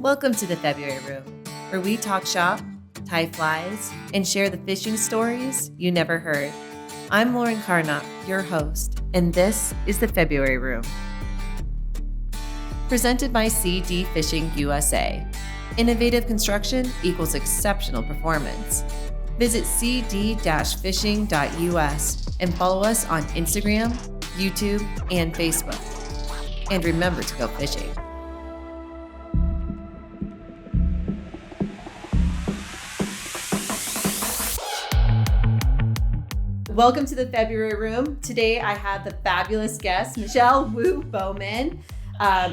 Welcome to the February Room, where we talk shop, tie flies, and share the fishing stories you never heard. I'm Lauren Carnop, your host, and this is the February Room. Presented by CD Fishing USA. Innovative construction equals exceptional performance. Visit cd-fishing.us and follow us on Instagram, YouTube, and Facebook. And remember to go fishing. Welcome to the February Room. Today I have the fabulous guest, Michelle Bowman.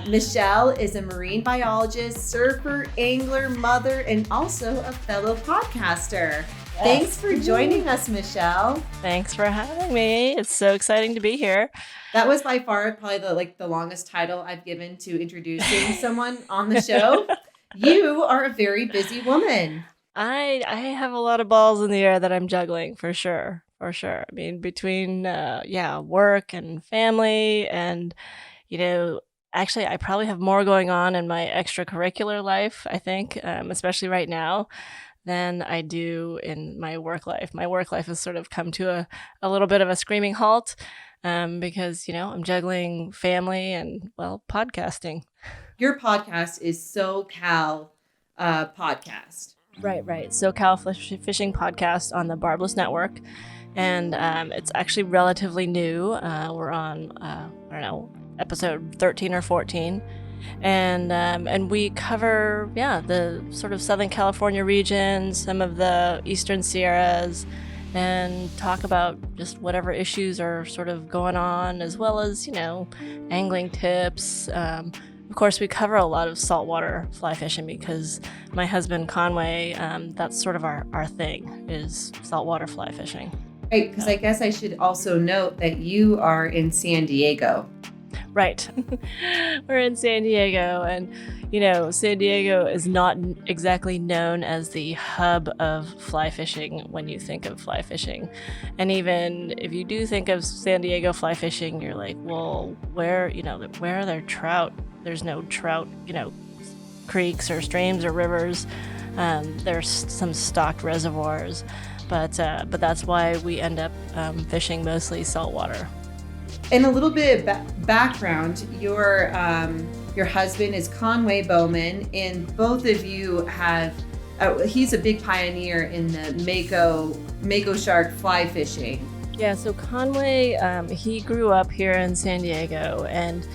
Michelle is a marine biologist, surfer, angler, mother, and also a fellow podcaster. Yes. Thanks for joining us, Michelle. Thanks for having me. It's so exciting to be here. That was by far probably the longest title I've given to introducing someone on the show. You are a very busy woman. I have a lot of balls in the air that I'm juggling for sure. For sure. I mean, between work and family and, actually, I probably have more going on in my extracurricular life, I think, especially right now, than I do in my work life. My work life has sort of come to a little bit of a screaming halt because, I'm juggling family and, podcasting. Your podcast is SoCal podcast. Right. SoCal Fishing Podcast on the Barbless Network. And it's actually relatively new. We're on, episode 13 or 14. And we cover, the sort of Southern California region, some of the Eastern Sierras, and talk about just whatever issues are sort of going on, as well as, angling tips. Of course, we cover a lot of saltwater fly fishing because my husband, Conway, that's sort of our thing, is saltwater fly fishing. Right, because I guess I should also note that you are in San Diego. Right. We're in San Diego, and, San Diego is not exactly known as the hub of fly fishing when you think of fly fishing. And even if you do think of San Diego fly fishing, you're like, well, where are there trout? There's no trout, creeks or streams or rivers. There's some stocked reservoirs. But that's why we end up fishing mostly saltwater. And a little bit of background, your husband is Conway Bowman, and both of you have, he's a big pioneer in the mako shark fly fishing. Yeah, so Conway, he grew up here in San Diego, and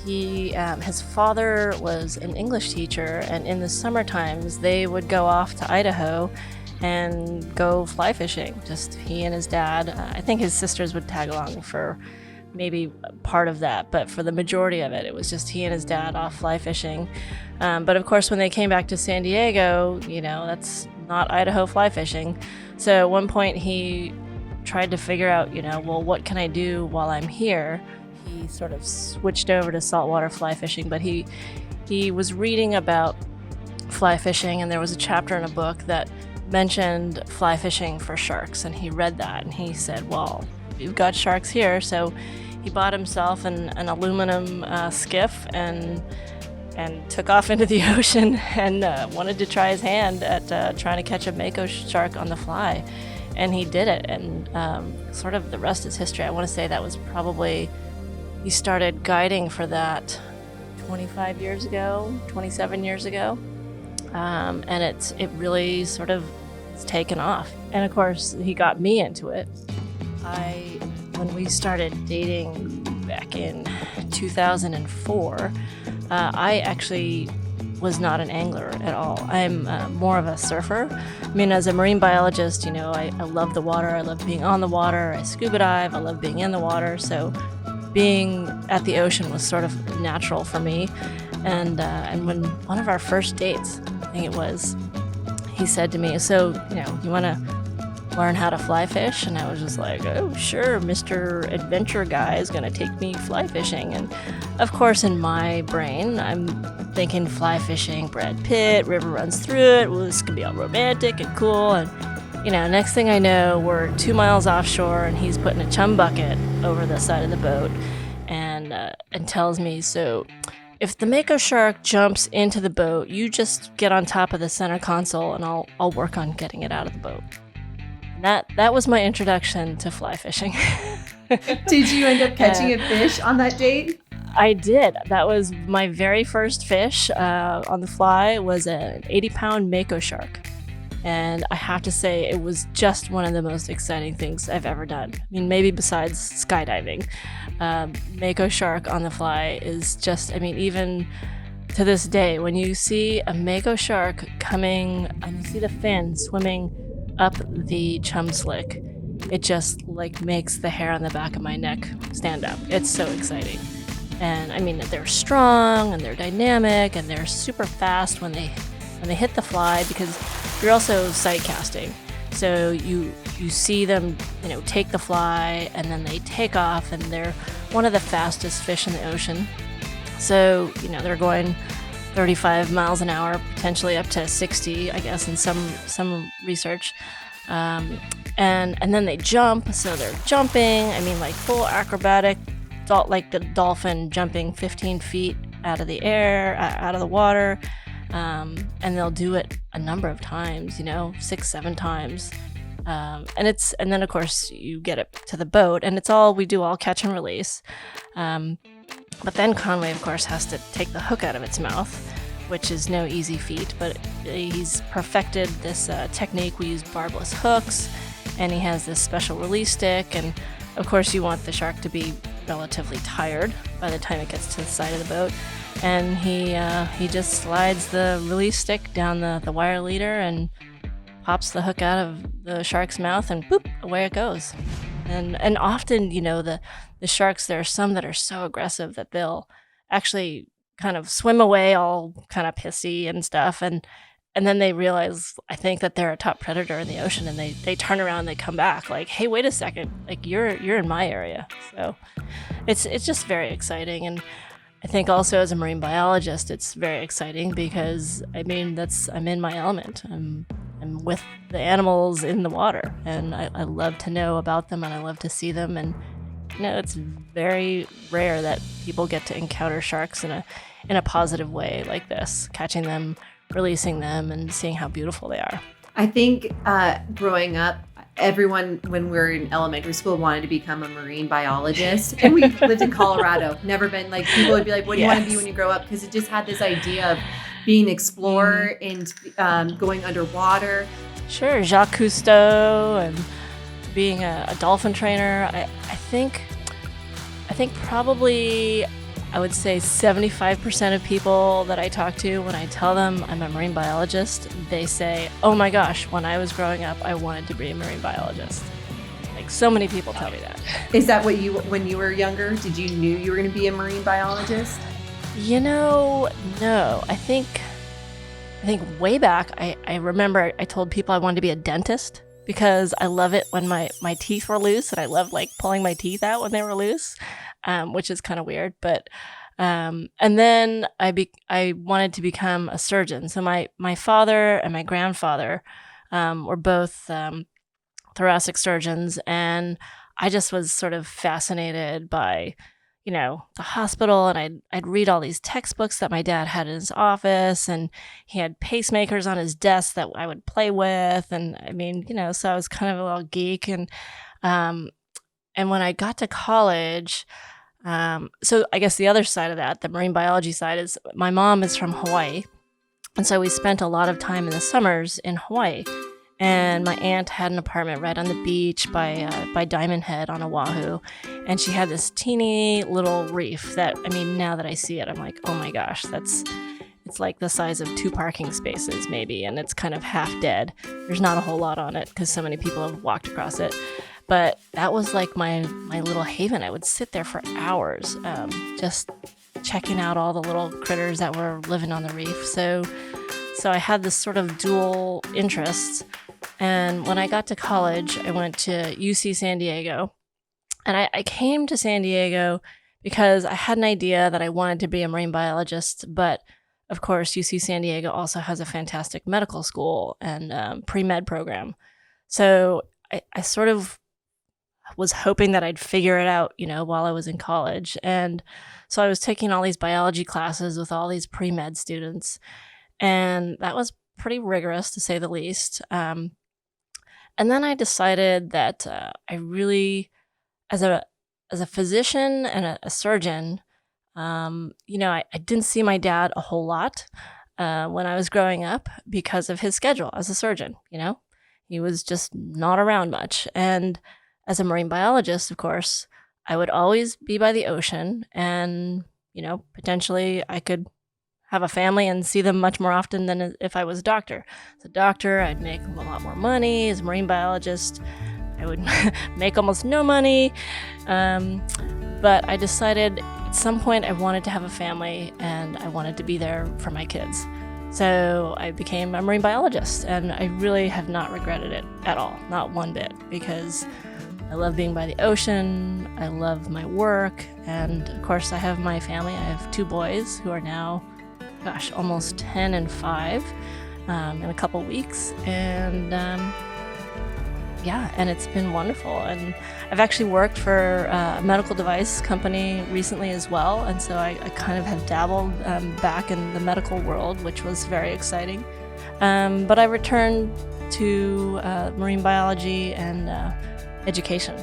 his father was an English teacher, and in the summer times they would go off to Idaho and go fly fishing. Just he and his dad. I think his sisters would tag along for maybe part of that, but for the majority of it was just he and his dad off fly fishing. But of course, when they came back to San Diego, that's not Idaho fly fishing. So at one point he tried to figure out, what can I do while I'm here? He sort of switched over to saltwater fly fishing, but he was reading about fly fishing, and there was a chapter in a book that mentioned fly fishing for sharks, and he read that and he said, well, we've got sharks here. So he bought himself an aluminum skiff and took off into the ocean and wanted to try his hand at trying to catch a mako shark on the fly, and he did it. And sort of the rest is history. I want to say that was probably, he started guiding for that 27 years ago. And it really sort of taken off. And of course, he got me into it. When we started dating back in 2004, I actually was not an angler at all. I'm more of a surfer. I mean, as a marine biologist, I love the water. I love being on the water. I scuba dive. I love being in the water. So being at the ocean was sort of natural for me. And when one of our first dates, I think it was, he said to me, so, you want to learn how to fly fish? And I was just like, oh, sure, Mr. Adventure guy is going to take me fly fishing. And of course, in my brain, I'm thinking fly fishing, Brad Pitt, river runs through it. Well, this could be all romantic and cool. And, next thing I know, we're 2 miles offshore and he's putting a chum bucket over the side of the boat and tells me, so If the mako shark jumps into the boat, you just get on top of the center console and I'll work on getting it out of the boat. And that was my introduction to fly fishing. Did you end up catching a fish on that date? I did. That was my very first fish on the fly, was an 80-pound mako shark. And I have to say, it was just one of the most exciting things I've ever done. I mean, maybe besides skydiving. Mako shark on the fly is just, I mean, even to this day, when you see a mako shark coming and you see the fin swimming up the chum slick, it just like makes the hair on the back of my neck stand up. It's so exciting. And I mean, they're strong and they're dynamic and they're super fast when they hit the fly, because you're also sight casting. So you see them, take the fly and then they take off, and they're one of the fastest fish in the ocean. So, they're going 35 miles an hour, potentially up to 60, I guess, in some research. And then they jump, so they're jumping, like full acrobatic, like the dolphin jumping 15 feet out of the air, out of the water. And they'll do it a number of times, 6-7 times. And then of course you get it to the boat, and we do all catch and release. But then Conway, of course, has to take the hook out of its mouth, which is no easy feat, but he's perfected this technique. We use barbless hooks, and he has this special release stick. And of course you want the shark to be relatively tired by the time it gets to the side of the boat. And he just slides the release stick down the wire leader and pops the hook out of the shark's mouth, and boop, away it goes. And often, the sharks, there are some that are so aggressive that they'll actually kind of swim away all kind of pissy and stuff. And then they realize, I think, that they're a top predator in the ocean, and they turn around and they come back like, hey, wait a second, like you're in my area. So it's just very exciting. And I think also as a marine biologist, it's very exciting because, I'm in my element. I'm with the animals in the water, and I love to know about them, and I love to see them. And, it's very rare that people get to encounter sharks in a positive way like this, catching them, releasing them, and seeing how beautiful they are. I think growing up, everyone, when we were in elementary school, wanted to become a marine biologist. And we lived in Colorado. Never been like, people would be like, what do you want to be when you grow up? Because it just had this idea of being an explorer and going underwater. Sure, Jacques Cousteau and being a dolphin trainer. I think probably, I would say 75% of people that I talk to, when I tell them I'm a marine biologist, they say, oh my gosh, when I was growing up, I wanted to be a marine biologist. Like, so many people tell me that. Is that when you were younger, did you knew you were going to be a marine biologist? No. I think way back, I remember I told people I wanted to be a dentist because I love it when my teeth were loose, and I love like pulling my teeth out when they were loose, which is kind of weird. But and then I wanted to become a surgeon. So my father and my grandfather were both thoracic surgeons, and I just was sort of fascinated by the hospital, and I'd read all these textbooks that my dad had in his office, and he had pacemakers on his desk that I would play with. And so I was kind of a little geek. And when I got to college, so I guess the other side of that, the marine biology side, is my mom is from Hawaii. And so we spent a lot of time in the summers in Hawaii. And my aunt had an apartment right on the beach by Diamond Head on Oahu. And she had this teeny little reef that, now that I see it, I'm like, oh my gosh, it's like the size of 2 parking spaces maybe. And it's kind of half dead. There's not a whole lot on it because so many people have walked across it. But that was like my little haven. I would sit there for hours, just checking out all the little critters that were living on the reef. So I had this sort of dual interest. And when I got to college, I went to UC San Diego. And I came to San Diego because I had an idea that I wanted to be a marine biologist. But of course, UC San Diego also has a fantastic medical school and pre-med program. So I sort of was hoping that I'd figure it out, while I was in college. And so I was taking all these biology classes with all these pre-med students, and that was pretty rigorous to say the least. And then I decided that I really, as a physician and a surgeon, I didn't see my dad a whole lot when I was growing up because of his schedule as a surgeon. He was just not around much. And as a marine biologist, of course, I would always be by the ocean, and potentially I could have a family and see them much more often than if I was a doctor. As a doctor, I'd make a lot more money. As a marine biologist, I would make almost no money. But I decided at some point I wanted to have a family and I wanted to be there for my kids. So I became a marine biologist, and I really have not regretted it at all, not one bit, because I love being by the ocean, I love my work, and of course I have my family. I have 2 boys who are now, almost 10 and 5 in a couple weeks, and and it's been wonderful. And I've actually worked for a medical device company recently as well, and so I kind of have dabbled back in the medical world, which was very exciting. But I returned to marine biology and education,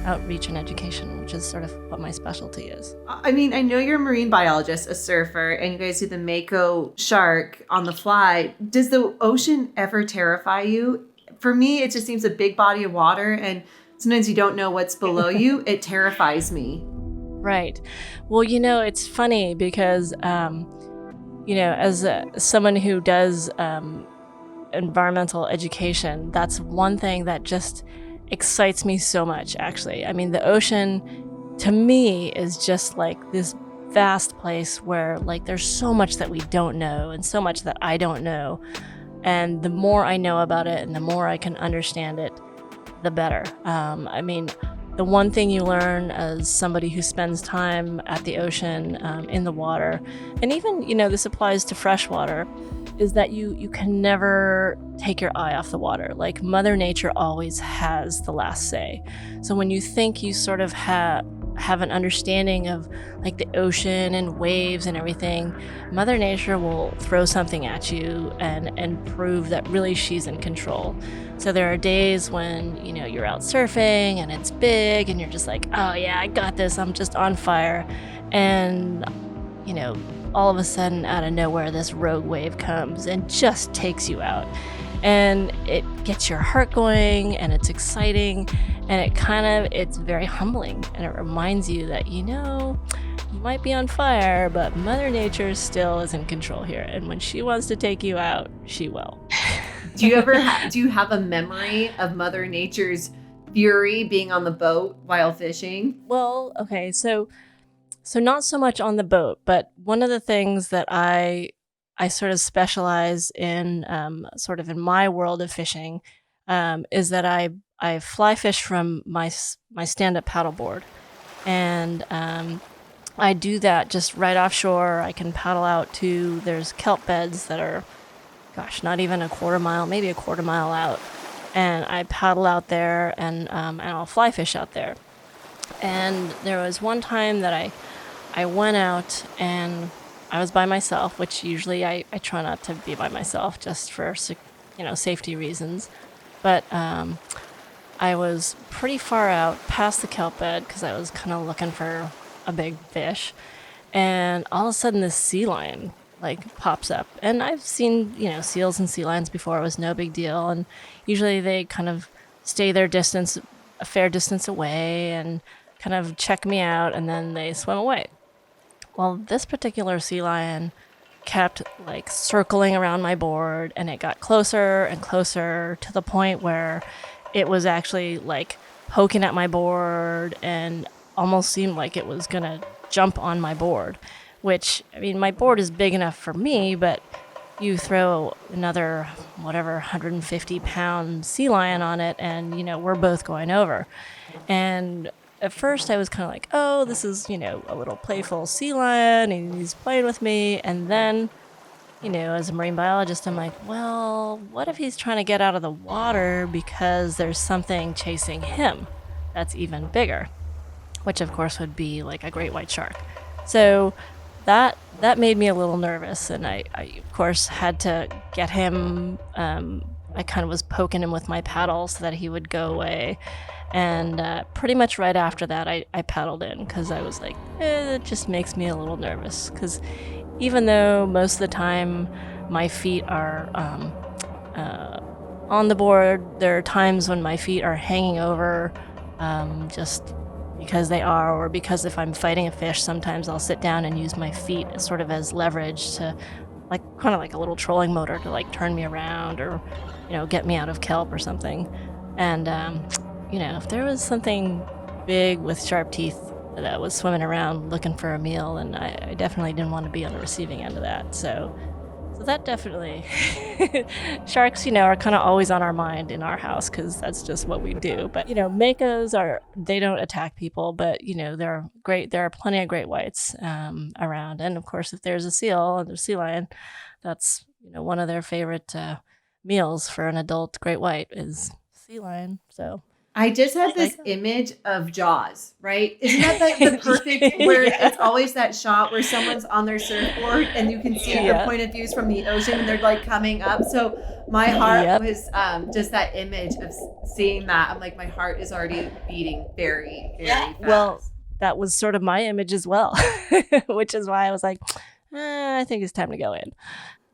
outreach and education, which is sort of what my specialty is. I mean, I know you're a marine biologist, a surfer, and you guys do the mako shark on the fly. Does the ocean ever terrify you? For me, it just seems a big body of water, and sometimes you don't know what's below you. It terrifies me. Right. Well, it's funny because, as someone who does environmental education, that's one thing that just excites me so much, actually. I mean, the ocean, to me, is just like this vast place where, there's so much that we don't know and so much that I don't know. And the more I know about it and the more I can understand it, the better. I mean, the one thing you learn as somebody who spends time at the ocean, in the water, and even, this applies to freshwater, is that you can never take your eye off the water. Like, Mother Nature always has the last say. So when you think you sort of have an understanding of the ocean and waves and everything, Mother Nature will throw something at you and prove that really she's in control. So there are days when, you're out surfing and it's big and you're just like, oh yeah, I got this, I'm just on fire. And, all of a sudden out of nowhere, this rogue wave comes and just takes you out. And it gets your heart going, and it's exciting, and it's very humbling, and it reminds you that, you might be on fire, but Mother Nature still is in control here, and when she wants to take you out, she will. Do you have a memory of Mother Nature's fury being on the boat while fishing? Well, okay, so not so much on the boat, but one of the things that I sort of specialize in, sort of in my world of fishing, is that I fly fish from my stand-up paddleboard, and I do that just right offshore. I can paddle out to, there's kelp beds that are, not even a quarter mile, maybe a quarter mile out, and I paddle out there, and I'll fly fish out there. And there was one time that I went out and I was by myself, which usually I try not to be by myself just for, safety reasons. But I was pretty far out past the kelp bed because I was kind of looking for a big fish. And all of a sudden this sea lion pops up. And I've seen, seals and sea lions before. It was no big deal. And usually they kind of stay their distance, a fair distance away, and kind of check me out, and then they swim away. Well, this particular sea lion kept circling around my board, and it got closer and closer to the point where it was actually poking at my board and almost seemed like it was gonna jump on my board, which, I mean, my board is big enough for me, but you throw another 150-pound sea lion on it and we're both going over. And at first I was kind of like, oh, this is, a little playful sea lion and he's playing with me. And then, as a marine biologist, I'm like, well, what if he's trying to get out of the water because there's something chasing him? that's even bigger, which of course would be like a great white shark. So that made me a little nervous, and I of course had to get him. I kind of was poking him with my paddle so that he would go away, and pretty much right after that, I paddled in because I was like, it just makes me a little nervous. Because even though most of the time my feet are on the board, there are times when my feet are hanging over, just because they are, or because if I'm fighting a fish, sometimes I'll sit down and use my feet sort of as leverage to, like, kind of like a little trolling motor to like turn me around or, get me out of kelp or something. And, if there was something big with sharp teeth that was swimming around looking for a meal, and I definitely didn't want to be on the receiving end of that. So that definitely, sharks, are kind of always on our mind in our house because that's just what we do. But, makos they don't attack people, but, they're great. There are plenty of great whites around. And of course, if there's a seal and a sea lion, that's, one of their favorite meals for an adult great white is sea lion. So I just had this image of Jaws, right? Isn't that the perfect where it's always that shot where someone's on their surfboard and you can see the point of views from the ocean and they're like coming up. So my heart was just that image of seeing that. I'm like, my heart is already beating very, very fast. Well, that was sort of my image as well, which is why I was like, I think it's time to go in.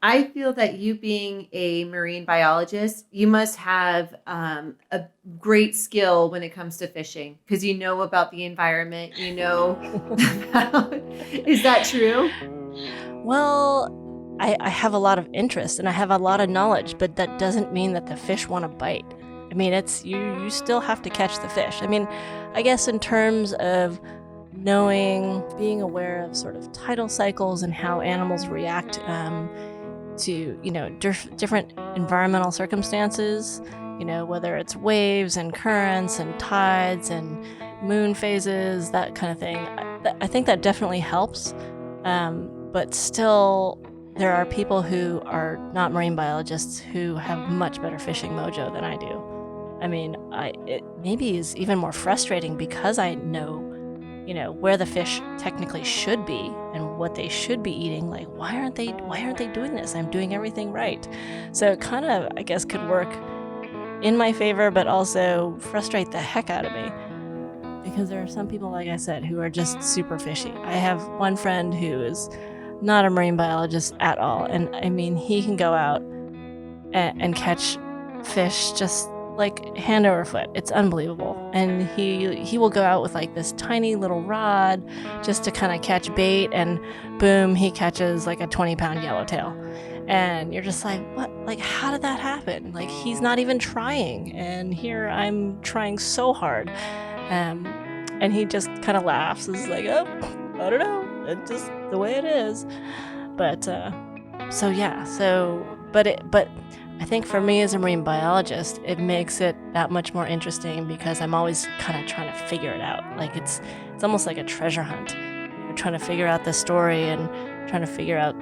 I feel that you being a marine biologist, you must have a great skill when it comes to fishing because you know about the environment, Is that true? Well, I have a lot of interest and I have a lot of knowledge, but that doesn't mean that the fish want to bite. I mean, it's you still have to catch the fish. I mean, I guess in terms of knowing, being aware of sort of tidal cycles and how animals react to different environmental circumstances, whether it's waves and currents and tides and moon phases, that kind of thing. I think that definitely helps, but still there are people who are not marine biologists who have much better fishing mojo than I do. I mean, it maybe is even more frustrating because I know where the fish technically should be and what they should be eating. Like, why aren't they doing this? I'm doing everything right. So it kind of, I guess, could work in my favor, but also frustrate the heck out of me. Because there are some people, like I said, who are just super fishy. I have one friend who is not a marine biologist at all. And I mean, he can go out and catch fish just like hand over foot. It's unbelievable. And he will go out with like this tiny little rod just to kind of catch bait, and boom, he catches like a 20-pound yellowtail. And you're just like, what? Like, how did that happen? Like, he's not even trying. And here I'm trying so hard. And he just kind of laughs. It's like, oh, I don't know. It's just the way it is. But but I think for me as a marine biologist, it makes it that much more interesting because I'm always kind of trying to figure it out. Like it's almost like a treasure hunt. You're trying to figure out the story and trying to figure out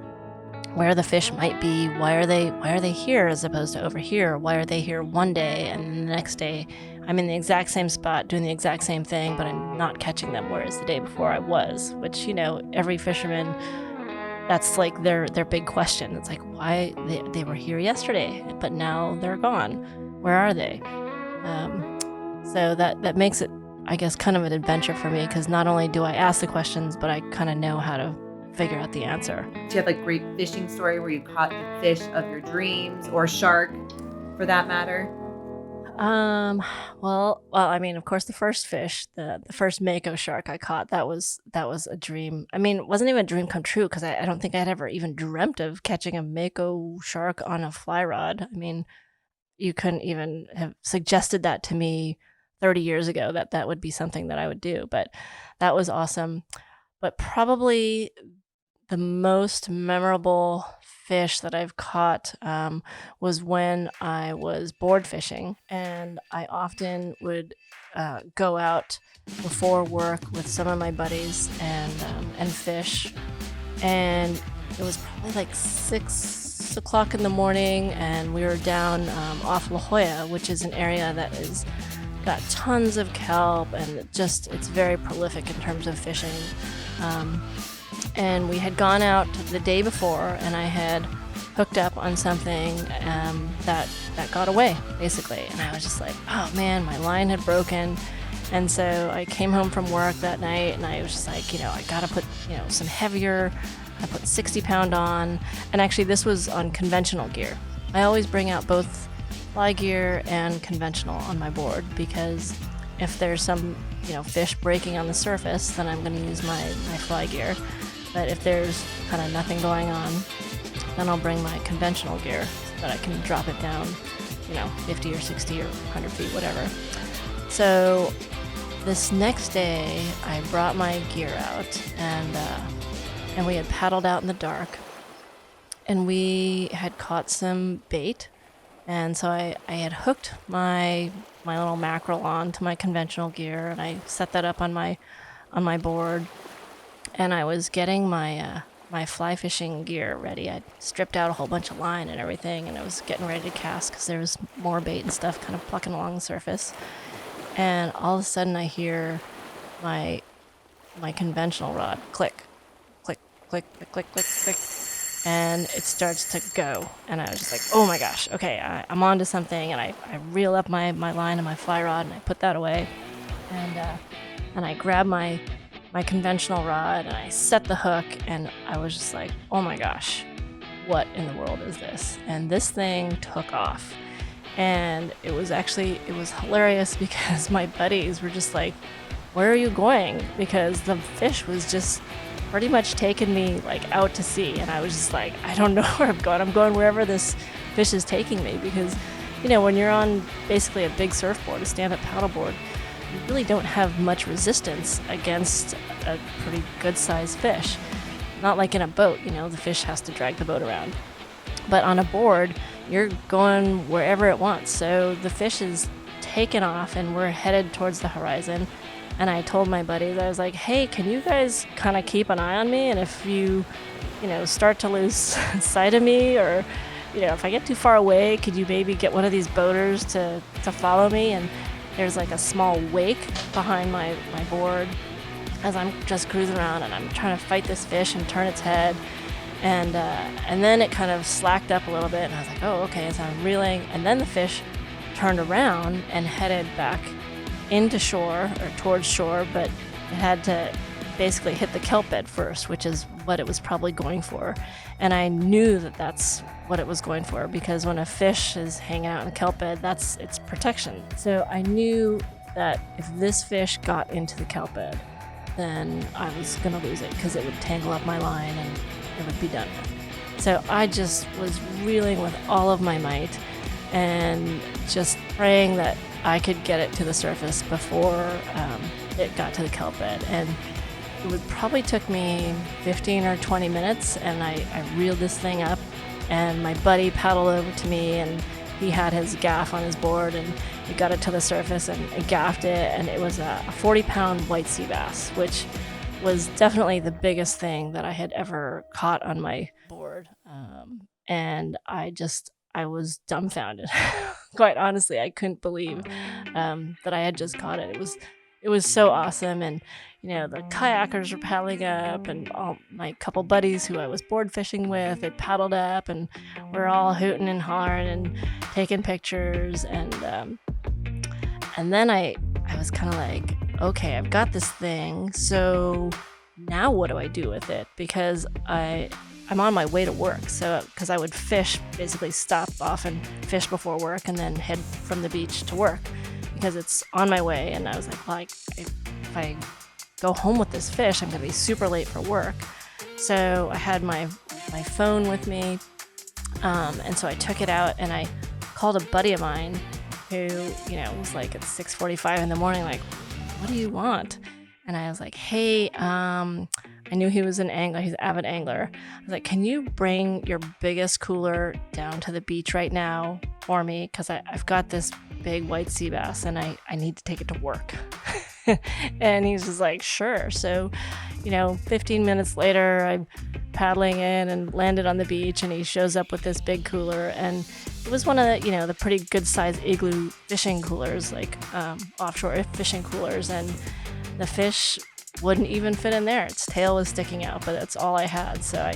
where the fish might be. Why are they here as opposed to over here? Why are they here one day and the next day I'm in the exact same spot doing the exact same thing, but I'm not catching them, whereas the day before I was, which, every fisherman, that's like their big question. It's like, why they were here yesterday, but now they're gone. Where are they? So that makes it, I guess, kind of an adventure for me because not only do I ask the questions, but I kind of know how to figure out the answer. Do you have like great fishing story where you caught the fish of your dreams, or shark for that matter? Well, I mean, of course, the first fish, the first mako shark I caught, that was a dream. I mean, it wasn't even a dream come true because I don't think I'd ever even dreamt of catching a mako shark on a fly rod. I mean, you couldn't even have suggested that to me 30 years ago that would be something that I would do, but that was awesome. But probably the most memorable fish that I've caught was when I was board fishing, and I often would go out before work with some of my buddies and fish. And it was probably like 6 o'clock in the morning, and we were down off La Jolla, which is an area that is got tons of kelp, and it's very prolific in terms of fishing. And we had gone out the day before, and I had hooked up on something that got away, basically. And I was just like, oh man, my line had broken. And so I came home from work that night, and I was just like, I gotta put, some heavier. I put 60-pound on, and actually this was on conventional gear. I always bring out both fly gear and conventional on my board, because if there's some fish breaking on the surface, then I'm going to use my fly gear. But if there's kind of nothing going on, then I'll bring my conventional gear so that I can drop it down 50 or 60 or 100 feet, whatever. So this next day I brought my gear out, and we had paddled out in the dark, and we had caught some bait. And so I had hooked my little mackerel on to my conventional gear, and I set that up on my board, and I was getting my fly fishing gear ready. I stripped out a whole bunch of line and everything, and I was getting ready to cast because there was more bait and stuff kind of plucking along the surface. And all of a sudden I hear my conventional rod click, click, click, click, click, click, click. And it starts to go, and I was just like, oh my gosh, okay, I'm onto something. And I reel up my line and my fly rod, and I put that away, and I grab my conventional rod, and I set the hook, and I was just like, oh my gosh, what in the world is this? And this thing took off, and it was hilarious because my buddies were just like, where are you going? Because the fish was just pretty much taken me like out to sea, and I was just like, I don't know where I'm going. I'm going wherever this fish is taking me, because when you're on basically a big surfboard, a stand-up paddleboard, you really don't have much resistance against a pretty good sized fish. Not like in a boat, the fish has to drag the boat around. But on a board, you're going wherever it wants. So the fish is taken off, and we're headed towards the horizon. And I told my buddies, I was like, hey, can you guys kind of keep an eye on me? And if you, start to lose sight of me, or, if I get too far away, could you maybe get one of these boaters to follow me? And there's like a small wake behind my board as I'm just cruising around, and I'm trying to fight this fish and turn its head. And then it kind of slacked up a little bit, and I was like, oh, okay. So I'm reeling, and then the fish turned around and headed back into shore, or towards shore, but it had to basically hit the kelp bed first, which is what it was probably going for. And I knew that that's what it was going for, because when a fish is hanging out in the kelp bed, that's its protection. So I knew that if this fish got into the kelp bed, then I was gonna lose it, because it would tangle up my line and it would be done with. So I just was reeling with all of my might, and just praying that I could get it to the surface before it got to the kelp bed. And it would probably took me 15 or 20 minutes, and I reeled this thing up, and my buddy paddled over to me, and he had his gaff on his board, and he got it to the surface and gaffed it, and it was a 40-pound white sea bass, which was definitely the biggest thing that I had ever caught on my board. And I was dumbfounded. Quite honestly, I couldn't believe that I had just caught it. It was so awesome, and the kayakers were paddling up, and all my couple buddies who I was board fishing with, they paddled up, and we're all hooting and hollering and taking pictures, and then I was kind of like, okay, I've got this thing, so now what do I do with it? Because I'm on my way to work, so because I would fish, basically stop off and fish before work, and then head from the beach to work, because it's on my way. And I was like, if I go home with this fish, I'm gonna be super late for work. So I had my phone with me, and so I took it out, and I called a buddy of mine who was like at 6:45 in the morning, like, what do you want? And I was like, hey, I knew he was an angler. He's an avid angler. I was like, can you bring your biggest cooler down to the beach right now for me? Because I've got this big white sea bass, and I need to take it to work. And he's just like, sure. So, 15 minutes later, I'm paddling in and landed on the beach, and he shows up with this big cooler. And it was one of the pretty good sized igloo fishing coolers, like offshore fishing coolers. And the fish wouldn't even fit in there. Its tail was sticking out, but that's all I had. So I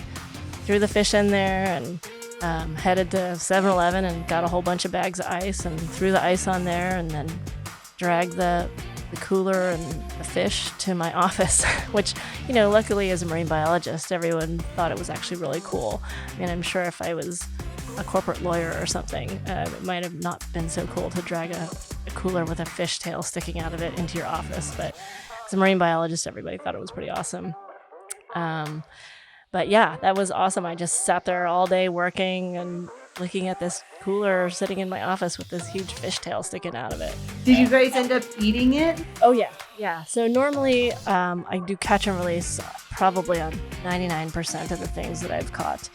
threw the fish in there and headed to 7-Eleven and got a whole bunch of bags of ice and threw the ice on there, and then dragged the cooler and the fish to my office, which, luckily as a marine biologist, everyone thought it was actually really cool. I mean, I'm sure if I was a corporate lawyer or something, it might have not been so cool to drag a cooler with a fish tail sticking out of it into your office. But as a marine biologist, everybody thought it was pretty awesome. But yeah, that was awesome. I just sat there all day working and looking at this cooler sitting in my office with this huge fish tail sticking out of it. Did you guys end up eating it? Oh, yeah. So normally I do catch and release probably on 99% of the things that I've caught.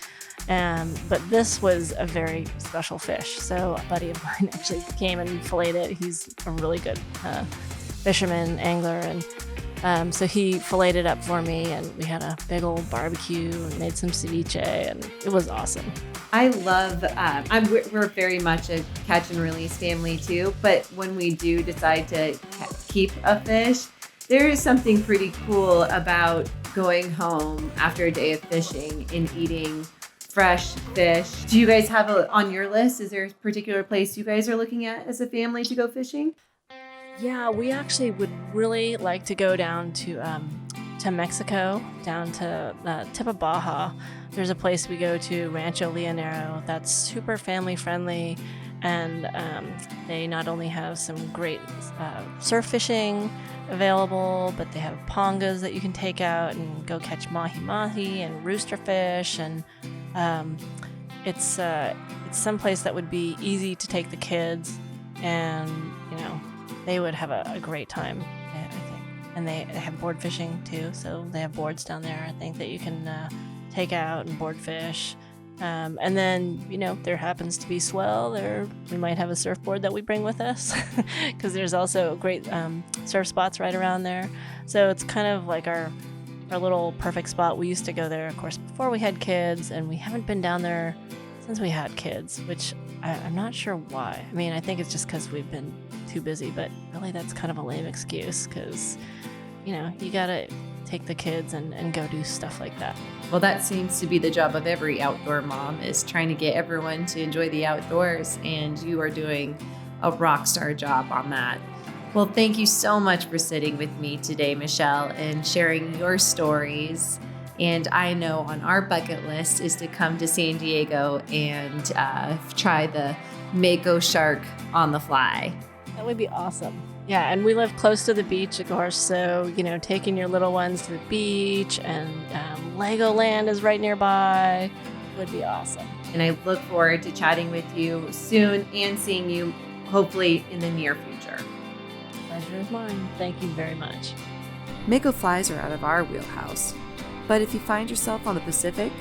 But this was a very special fish. So a buddy of mine actually came and filleted it. He's a really good fisherman, angler, and so he filleted it up for me, and we had a big old barbecue and made some ceviche, and it was awesome. I love, we're very much a catch and release family too, but when we do decide to keep a fish, there is something pretty cool about going home after a day of fishing and eating fresh fish. Do you guys have on your list, is there a particular place you guys are looking at as a family to go fishing? Yeah, we actually would really like to go down to Mexico, down to the tip of Baja. There's a place we go to, Rancho Leonero, that's super family friendly, and they not only have some great surf fishing available, but they have pongas that you can take out and go catch mahi-mahi and rooster fish, and it's someplace that would be easy to take the kids, and they would have a great time, I think. And they have board fishing too, so they have boards down there, I think, that you can take out and board fish. And then, there happens to be swell, we might have a surfboard that we bring with us, because there's also great surf spots right around there. So it's kind of like our little perfect spot. We used to go there, of course, before we had kids, and we haven't been down there since we had kids, which I'm not sure why. I mean, I think it's just because we've been too busy, but really that's kind of a lame excuse, because, you gotta take the kids and go do stuff like that. Well, that seems to be the job of every outdoor mom, is trying to get everyone to enjoy the outdoors, and you are doing a rock star job on that. Well, thank you so much for sitting with me today, Michelle, and sharing your stories. And I know on our bucket list is to come to San Diego and try the mako shark on the fly. That would be awesome. Yeah, and we live close to the beach, of course, so, taking your little ones to the beach, and Legoland is right nearby, would be awesome. And I look forward to chatting with you soon and seeing you hopefully in the near future. Pleasure is mine. Thank you very much. Mako flies are out of our wheelhouse, but if you find yourself on the Pacific,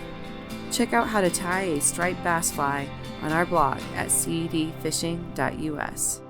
check out how to tie a striped bass fly on our blog at cedfishing.us.